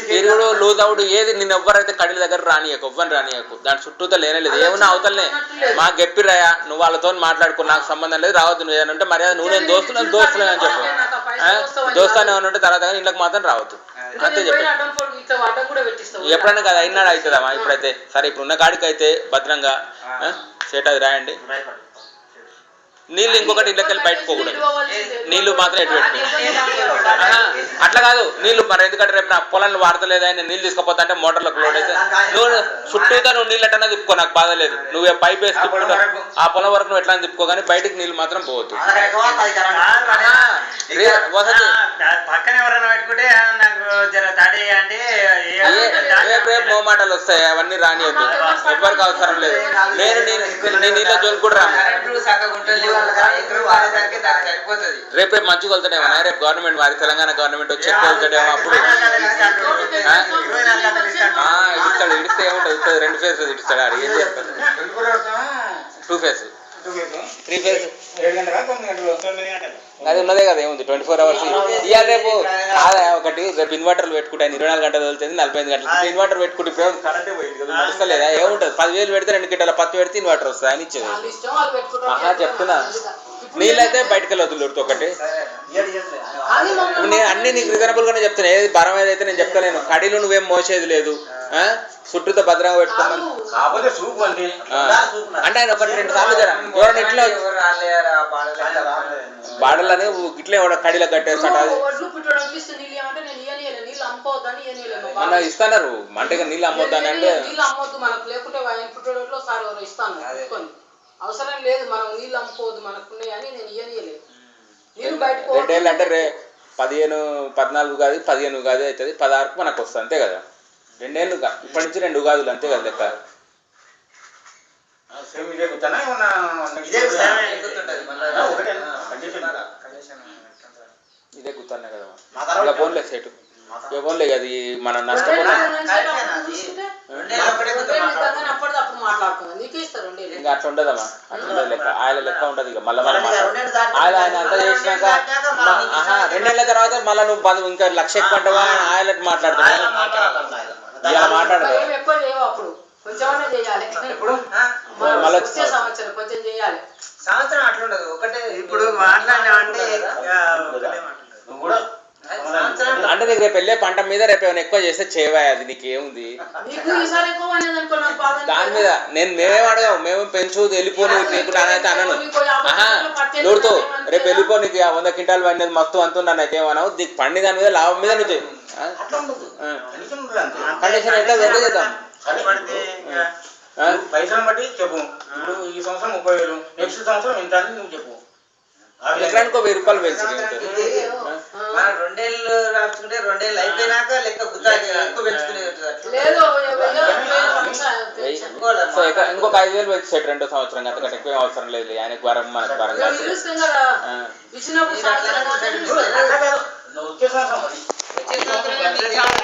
తిరుగుడు లూజవుడు ఏది నిన్ను ఎవ్వరైతే కడిల దగ్గర రానియకు, ఎవ్వరిని రానియకు. దాని చుట్టూతో లేనేలేదు. ఏమన్నా అవతలనే మాకు గెప్పిరాయా, నువ్వు వాళ్ళతో మాట్లాడుకో, నాకు సంబంధం లేదు, రావద్దు. నువ్వు ఏమంటే మర్యాద నువ్వు నేను దోస్తులే అని చెప్పు. దోస్తాను ఏమన్నా ఉంటే తర్వాత ఇళ్ళకి మాత్రం రావద్దు అంతే చెప్పి. ఎప్పుడైనా కదా అయినాడు అవుతుందమ్మా. ఇప్పుడైతే సరే, ఇప్పుడున్న కాడికి అయితే భద్రంగా సెట్ అది రాయండి. నీళ్ళు ఇంకొకటి ఇళ్ళకెళ్ళి బయటకు పోకూడదు. నీళ్ళు మాత్రం ఎటు పెట్టు. అట్లా కాదు నీళ్ళు మరి, ఎందుకంటే రేపు నా పొలాన్ని వాడతలేదా నేను నీళ్ళు తీసుకుపోతా అంటే మోటార్లకు లోడ్ అయితే నువ్వు చుట్టూతా నువ్వు నీళ్ళు ఎట్టన్నా తిప్పుకో, నాకు బాధ లేదు. నువ్వే పైప్ వేసి తిప్పుకుంటా ఆ పొలం వరకు నువ్వు ఎట్లా తిప్పుకో, కానీ బయటకు నీళ్ళు మాత్రం పోవద్దు. రేపు మోమాటలు వస్తాయి, అవన్నీ రానియద్దు. ఎవ్వరికి అవసరం లేదు. నేను నీళ్ళ జోలు కూడా రాను. రేపు మంచిగా వెళ్తాడేమో, రేపు గవర్నమెంట్ వారి తెలంగాణ గవర్నమెంట్ వచ్చి ఎక్కువ వెళ్తాడేమో. అప్పుడు ఇస్తాడు. ఇడిస్తే ఏముంటుంది, 2 ఫేజెస్ ఇస్తాడు. ఆడు ఏం చేస్తాడు? 2 ఫేజ్ 3 ఫేజ్ అది ఉన్నదే కదా, ఏముంది 24 hours. ఇవాళ రేపు ఒకటి రేపు ఇన్వర్టర్లు పెట్టుకుంటే 24 గంటలు వెళ్తుంది, 45 గంటలు ఇన్వర్టర్ పెట్టుకుంటే ఇప్పుడు కరెంటే పోయింది కదా, నడుస్తలేదా? ఏముంటుంది, 10,000 పెడితే 2 గిట్టల 10 పెడితే ఇన్వర్టర్ వస్తుంది అని ఇచ్చేది. చెప్తున్నా, నీళ్ళైతే బయటకు వెళ్ళొద్దు. ఒకటి నేను అన్ని నీకు రీజనబుల్ గానే చెప్తున్నా. ఏది భారం ఏదైతే నేను చెప్తాను. కడీలు నువ్వేం మోసేది లేదు, చుట్టూతో భద్రంగా పెట్టుకోమని. అంటే ఆయన 1-2 సార్లు జరా ఎవరైనా ఇట్లా బాడలని ఇట్లే కడీలో కట్టేస్తాడు. మన ఇస్తున్నారు అంటే నీళ్ళు అమ్మొద్దని అంటే అవసరం లేదు, మనం నీళ్ళు అమ్ముకోవద్దు, మనకున్నాయి అని నేను ఇయ్యలేదు. 2 ఏళ్ళు అంటే 15, 14 కాదు, 15 కాదు అవుతుంది, 16కు మనకు వస్తుంది అంతే కదా. 2 ఏళ్ళు ఇప్పటి నుంచి 2 ఉగాదులు అంతే కదా లెక్క. ఇదే గుర్తున్నాయి కదా. ఇక ఫోన్లే సెట్, ఇక ఫోన్లే కదా మన నష్టపోతుంది. ఇంకా అట్లా ఉండదమ్మా, అట్లా ఉండదు లెక్క. ఆయన లెక్క ఉండదు. ఇక మళ్ళీ ఆయన అంతా చేసినాక 2 ఏళ్ళ తర్వాత మళ్ళీ నువ్వు ఇంకా 1,00,000 ఎక్కువ అంటావా ఆయన మాట్లాడుతున్నావు. ఇలా మాట్లాడదు సంవత్సరం అట్లుండదు, ఒకటే. ఇప్పుడు మాట్లాడినామంటే అంటే నీకు రేపు వెళ్ళే పంట మీద రేపు ఏమైనా ఎక్కువ చేస్తే చేయవా, అది నీకేముంది దాని మీద. మేమేం అడగాము, మేము పెంచు వెళ్ళిపోను లేకుండా అయితే అనను. నూరుతో రేపు వెళ్ళిపో, నీకు 100 క్వింటాలు పండినది మస్తు అంటున్నాను అయితే ఏమన్నావు. నీకు పండి దాని మీద లాభం మీద నువ్వు కండిషన్ ఎట్లా చేద్దాం. పైసలు బట్టి చెప్పు. ఇప్పుడు ఈ సంవత్సరం 30,000, నెక్స్ట్ సంవత్సరం ఇంత అని నువ్వు చెప్పు. ఎకరానికి 1,000 రూపాయలు పెంచు. 2 ఏళ్ళు రాసుకుంటే 2 ఏళ్ళు అయిపోయినాక లెక్క ఎక్కువ పెంచుకునేది. ఇంకొక 5,000 పెంచేసాడు 2వ సంవత్సరం. అంతకంటే ఎక్కువ అవసరం లేదు. ఆయనకు వరం మనకు వరం కాదు. వచ్చే సంవత్సరం